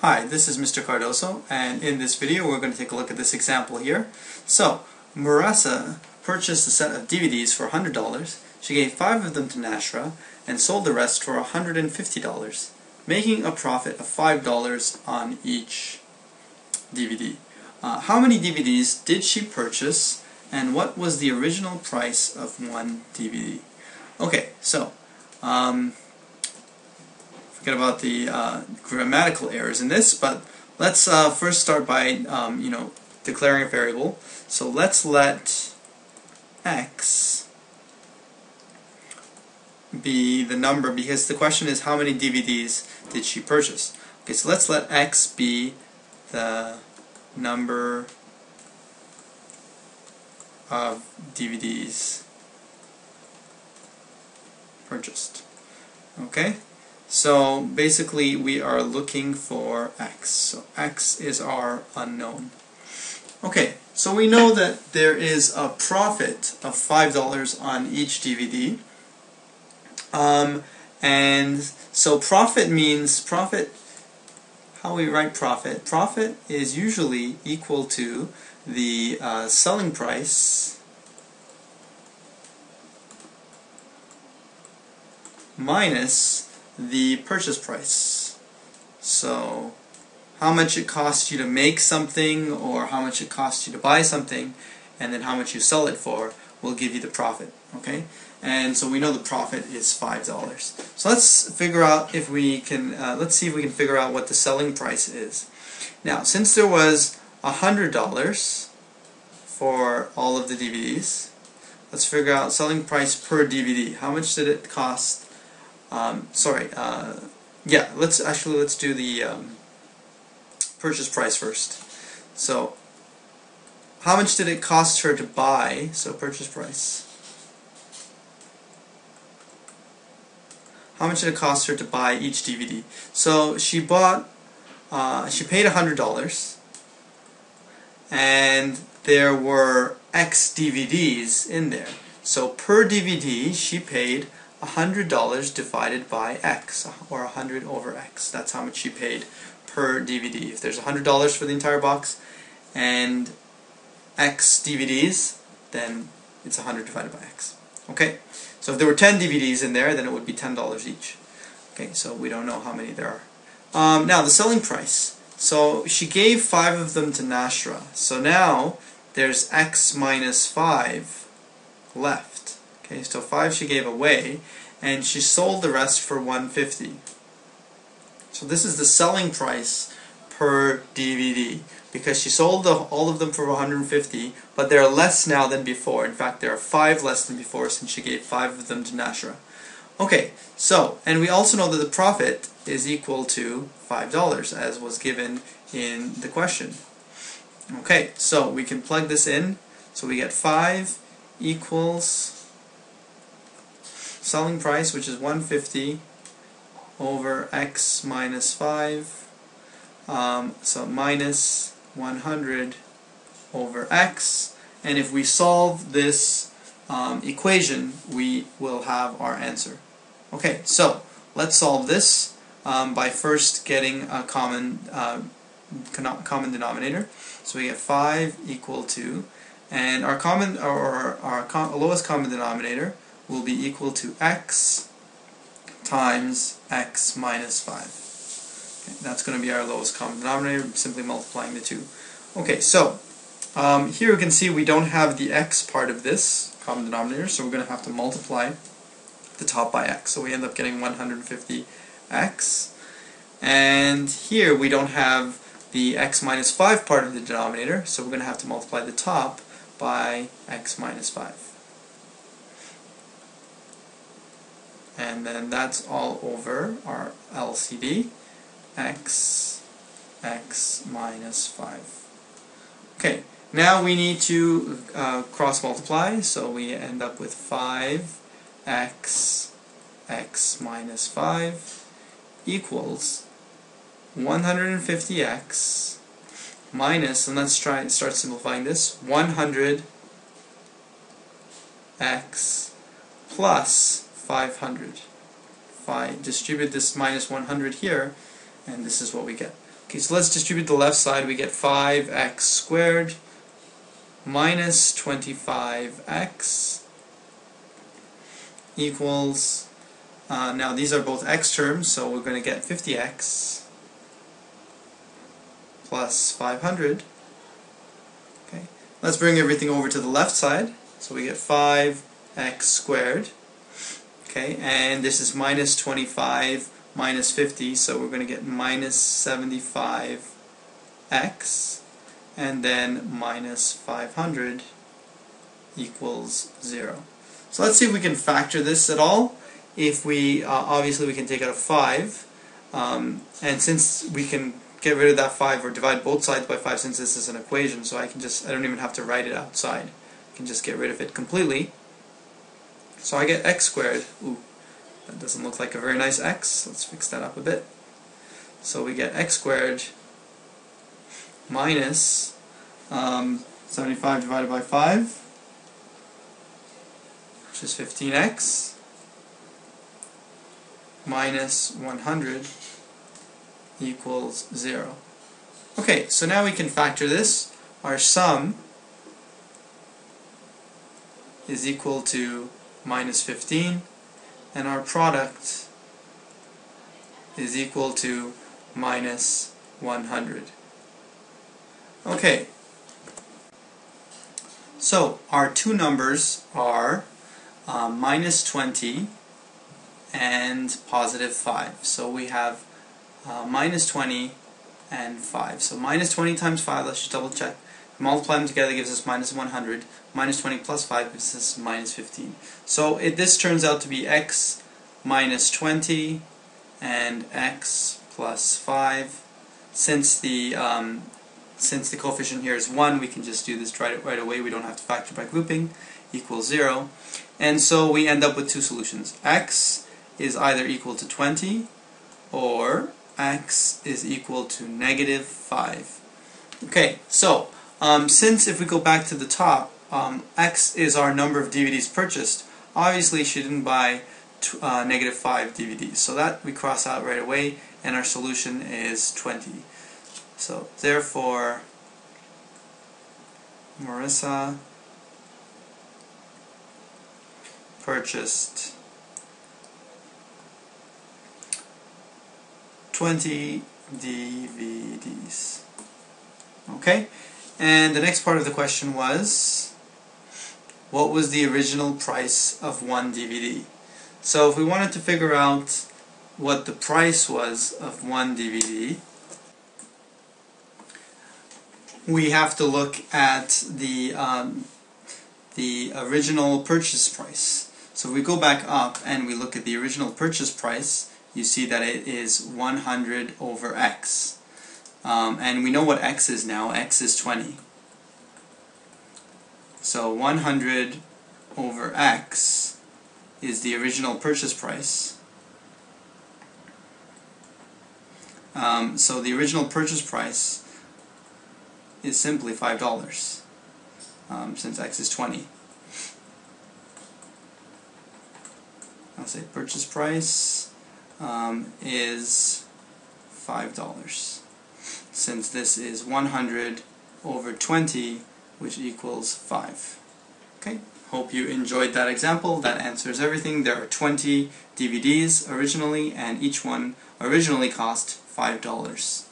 Hi, this is Mr. Cardoso, and in this video we're going to take a look at this example here. So, Marasa purchased a set of DVDs for $100. She gave 5 of them to Nashra and sold the rest for $150, making a profit of $5 on each DVD. How many DVDs did she purchase, and what was the original price of one DVD? Okay, so forget about the grammatical errors in this, but let's first start by declaring a variable. So let's let x be the number, because the question is how many DVDs did she purchase. Okay, so let's let x be the number of DVDs purchased. Okay? So basically we are looking for x. So x is our unknown. Okay, so we know that there is a profit of $5 on each DVD. And so profit means, how we write profit? Profit is usually equal to the selling price minus the purchase price. So how much it costs you to make something, or how much it costs you to buy something, and then how much you sell it for will give you the profit. Okay, and so we know the profit is $5. So let's figure out if we can. Let's see if we can figure out what the selling price is. Now, since there was $100 for all of the DVDs, let's figure out selling price per DVD. How much did it cost? Let's do the purchase price first. So, how much did it cost her to buy? So, purchase price. How much did it cost her to buy each DVD? So, she paid $100, and there were X DVDs in there. So, per DVD, she paid $100 divided by X, or 100 over X. That's how much she paid per DVD. If there's $100 for the entire box and X DVDs, then it's 100 divided by X. Okay, so if there were 10 DVDs in there, then it would be $10 each. Okay, so we don't know how many there are. Now the selling price. So she gave 5 of them to Nashra. So now there's X minus 5 left. Okay, so 5 she gave away, and she sold the rest for $150. So this is the selling price per DVD, because she sold all of them for $150, but there are less now than before. In fact, there are 5 less than before, since she gave 5 of them to Nashra. Okay, so, and we also know that the profit is equal to $5, as was given in the question. Okay, so we can plug this in. So we get 5 equals selling price, which is $150 over X minus 5, so minus 100 over X, and if we solve this equation, we will have our answer. Okay, so let's solve this by first getting a common denominator. So we get 5 equal to, and our lowest common denominator will be equal to X times X minus 5. Okay, that's going to be our lowest common denominator, simply multiplying the two. Okay, so here you can see we don't have the X part of this common denominator, so we're going to have to multiply the top by X. So we end up getting 150X. And here we don't have the X minus 5 part of the denominator, so we're going to have to multiply the top by X minus 5. And then that's all over our LCD, X minus 5. Okay, now we need to cross multiply, so we end up with 5x minus 5 equals 150x minus, and let's try and start simplifying this, 100x plus 500. If I distribute this minus 100 here, and this is what we get. Okay, so let's distribute the left side. We get 5x squared minus 25x equals, now these are both x terms, so we're going to get 50x plus 500. Okay, let's bring everything over to the left side. So we get 5x squared. Okay, and this is minus 25 minus 50, so we're going to get minus 75x, and then minus 500 equals 0. So let's see if we can factor this at all. If we, obviously we can take out a 5, and since we can get rid of that 5 or divide both sides by 5, since this is an equation, so I don't even have to write it outside. I can just get rid of it completely. So I get x squared. Ooh, that doesn't look like a very nice x. Let's fix that up a bit. So we get x squared minus 75 divided by 5, which is 15x, minus 100 equals 0. Okay, so now we can factor this. Our sum is equal to minus 15, and our product is equal to minus 100. Okay, so our two numbers are minus 20 and positive 5. So we have minus 20 and 5. So minus 20 times 5, let's just double check. Multiply them together gives us minus 100. Minus 20 plus 5 gives us minus 15. So this turns out to be x minus 20 and x plus 5. Since the coefficient here is 1, we can just do this right away. We don't have to factor by grouping. Equals 0. And so we end up with two solutions. X is either equal to 20 or x is equal to negative 5. Okay, so since if we go back to the top, x is our number of DVDs purchased, obviously she didn't buy negative 5 DVDs. So that we cross out right away, and our solution is 20. So therefore, Marissa purchased 20 DVDs. Okay? And the next part of the question was, what was the original price of one DVD? So if we wanted to figure out what the price was of one DVD, we have to look at the original purchase price. So if we go back up and we look at the original purchase price, you see that it is 100 over x. And we know what x is now. X is 20. So 100 over x is the original purchase price. So the original purchase price is simply $5, since x is 20. I'll say purchase price is $5, since this is 100 over 20, which equals 5. Okay, hope you enjoyed that example. That answers everything. There are 20 DVDs originally, and each one originally cost $5.